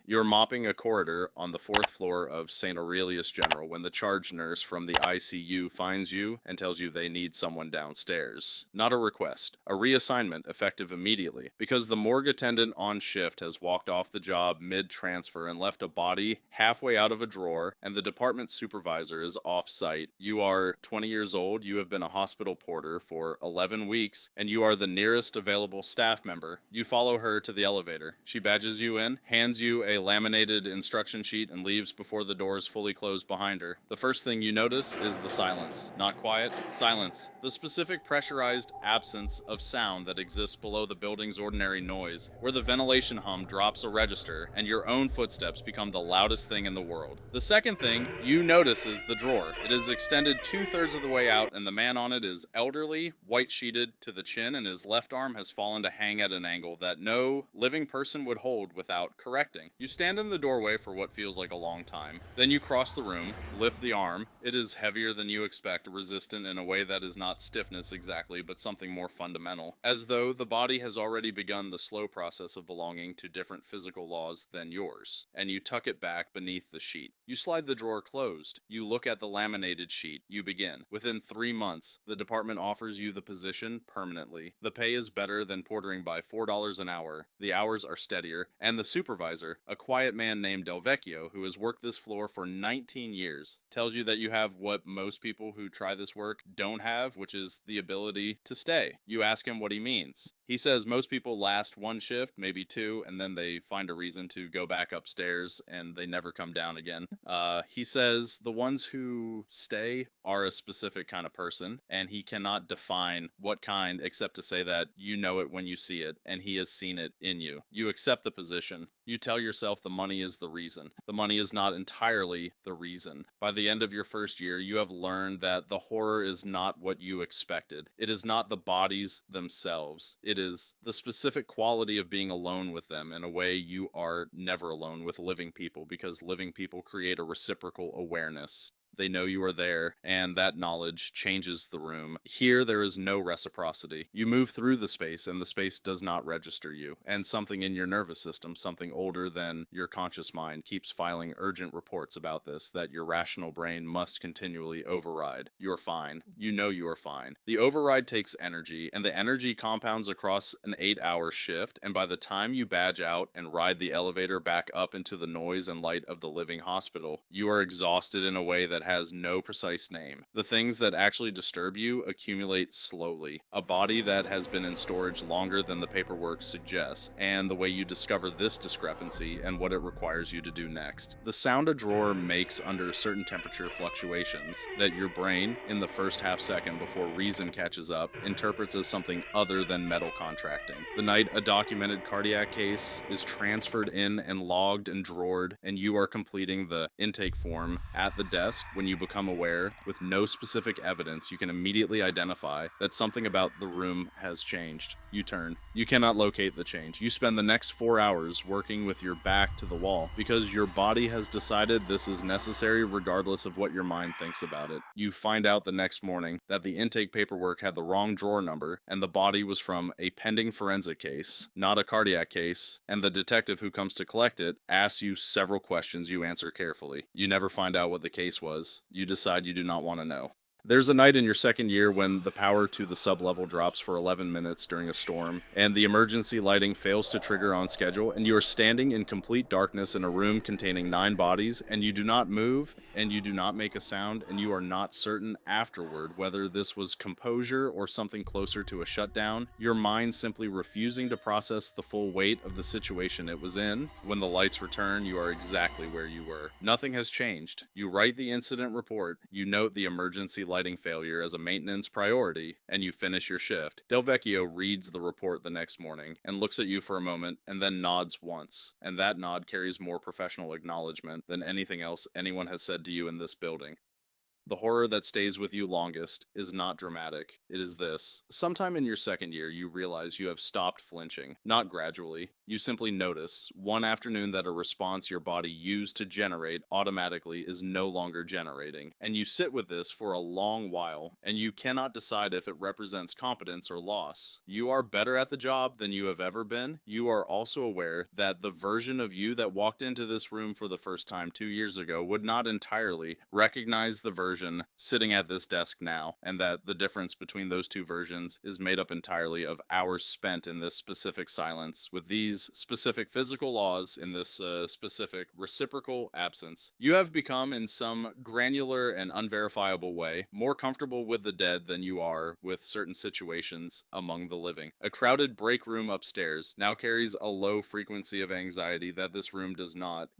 You're mopping a corridor on the fourth floor of St. Aurelius General when the charge nurse from the ICU finds you and tells you they need someone downstairs. Not a request, a reassignment effective immediately, because the morgue attendant on shift has walked off the job mid-transfer and left a body halfway out of a drawer, and the department supervisor is off-site. You are 20 years old, you have been a hospital porter for 11 weeks, and you are the nearest available staff member. You follow her to the elevator. She badges you in, hands you a laminated instruction sheet, and leaves before the doors fully close behind her. The first thing you notice is the silence. Not quiet, silence. The specific pressurized absence of sound that exists below the building's ordinary noise, where the ventilation hum drops a register and your own footsteps become the loudest thing in the world. The second thing you notice is the drawer. It is extended 2/3 of the way out, and the man on it is elderly, white-sheeted to the chin, and his left arm has fallen to hang at an angle that no living person would hold without correcting. You stand in the doorway for what feels like a long time. Then you cross the room, lift the arm. It is heavier than you expect, resistant in a way that is not stiffness exactly, but something more fundamental, as though the body has already begun the slow process of belonging to different physical laws than yours, and you tuck it back beneath the sheet. You slide the drawer closed. You look at the laminated sheet. You begin. Within 3 months, the department offers you the position permanently. The pay is better than portering by $4 an hour. The hours are steadier, and the supervisor, a quiet man named Del Vecchio, who has worked this floor for 19 years, tells you that you have what most people who try this work don't have, which is the ability to stay. You ask him what he means. He says most people last one shift, maybe two, and then they find a reason to go back upstairs and they never come down again. He says the ones who stay are a specific kind of person, and he cannot define what kind except to say that you know it when you see it, and he has seen it in you. You accept the position. You tell yourself the money is the reason. The money is not entirely the reason. By the end of your first year, you have learned that the horror is not what you expected. It is not the bodies themselves. It is the specific quality of being alone with them in a way you are never alone with living people, because living people create a reciprocal awareness. They know you are there, and that knowledge changes the room. Here, there is no reciprocity. You move through the space, and the space does not register you. And something in your nervous system, something older than your conscious mind, keeps filing urgent reports about this that your rational brain must continually override. You're fine. You know you are fine. The override takes energy, and the energy compounds across an 8-hour shift, and by the time you badge out and ride the elevator back up into the noise and light of the living hospital, you are exhausted in a way that has no precise name. The things that actually disturb you accumulate slowly. A body that has been in storage longer than the paperwork suggests, and the way you discover this discrepancy and what it requires you to do next. The sound a drawer makes under certain temperature fluctuations that your brain, in the first half second before reason catches up, interprets as something other than metal contracting. The night a documented cardiac case is transferred in and logged and drawered, and you are completing the intake form at the desk, when you become aware, with no specific evidence, you can immediately identify that something about the room has changed. You turn. You cannot locate the change. You spend the next 4 hours working with your back to the wall because your body has decided this is necessary regardless of what your mind thinks about it. You find out the next morning that the intake paperwork had the wrong drawer number and the body was from a pending forensic case, not a cardiac case, and the detective who comes to collect it asks you several questions you answer carefully. You never find out what the case was. You decide you do not want to know. There's a night in your second year when the power to the sub-level drops for 11 minutes during a storm, and the emergency lighting fails to trigger on schedule, and you are standing in complete darkness in a room containing 9 bodies, and you do not move, and you do not make a sound, and you are not certain afterward whether this was composure or something closer to a shutdown, your mind simply refusing to process the full weight of the situation it was in. When the lights return, you are exactly where you were. Nothing has changed. You write the incident report, you note the emergency lighting failure as a maintenance priority, and you finish your shift. Del Vecchio reads the report the next morning and looks at you for a moment and then nods once, and that nod carries more professional acknowledgement than anything else anyone has said to you in this building. The horror that stays with you longest is not dramatic. It is this. Sometime in your second year, you realize you have stopped flinching. Not gradually. You simply notice, one afternoon, that a response your body used to generate automatically is no longer generating. And you sit with this for a long while, and you cannot decide if it represents competence or loss. You are better at the job than you have ever been. You are also aware that the version of you that walked into this room for the first time 2 years ago would not entirely recognize the version sitting at this desk now, and that the difference between those two versions is made up entirely of hours spent in this specific silence, with these specific physical laws in this specific reciprocal absence. You have become, in some granular and unverifiable way, more comfortable with the dead than you are with certain situations among the living. A crowded break room upstairs now carries a low frequency of anxiety that this room does not.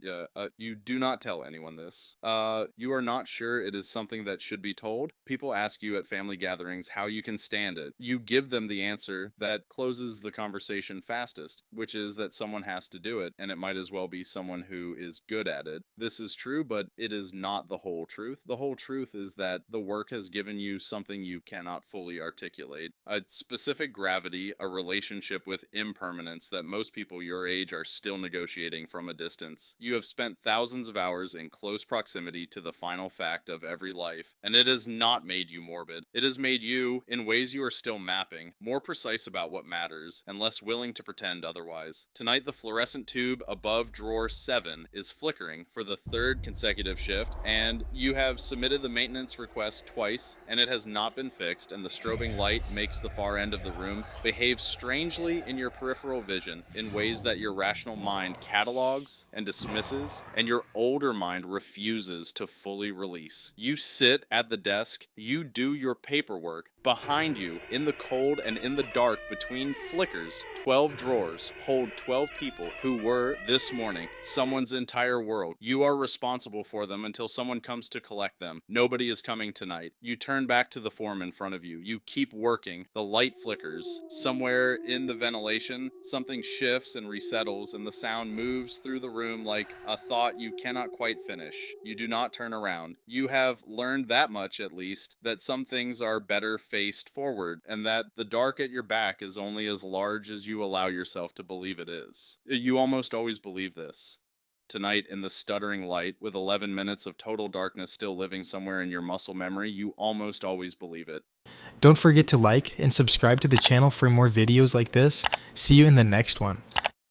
You do not tell anyone this. You are not sure it is something that should be told. People ask you at family gatherings how you can stand it. You give them the answer that closes the conversation fastest, which is that someone has to do it, and it might as well be someone who is good at it. This is true, but it is not the whole truth. The whole truth is that the work has given you something you cannot fully articulate. A specific gravity, a relationship with impermanence that most people your age are still negotiating from a distance. You have spent thousands of hours in close proximity to the final fact of every life, and it has not made you morbid. It has made you, in ways you are still mapping, more precise about what matters, and less willing to pretend otherwise. Tonight, the fluorescent tube above drawer 7 is flickering for the third consecutive shift, and you have submitted the maintenance request twice, and it has not been fixed, and the strobing light makes the far end of the room behave strangely in your peripheral vision in ways that your rational mind catalogs and dismisses, and your older mind refuses to fully release. You sit at the desk, you do your paperwork. Behind you, in the cold and in the dark between flickers, 12 drawers hold 12 people who were, this morning, someone's entire world. You are responsible for them until someone comes to collect them. Nobody is coming tonight. You turn back to the form in front of you. You keep working. The light flickers. Somewhere in the ventilation, something shifts and resettles, and the sound moves through the room like a thought you cannot quite finish. You do not turn around. You have learned that much, at least, that some things are better faced forward, and that the dark at your back is only as large as you allow yourself to believe it is. You almost always believe this. Tonight, in the stuttering light, with 11 minutes of total darkness still living somewhere in your muscle memory, you almost always believe it. Don't forget to like and subscribe to the channel for more videos like this. See you in the next one.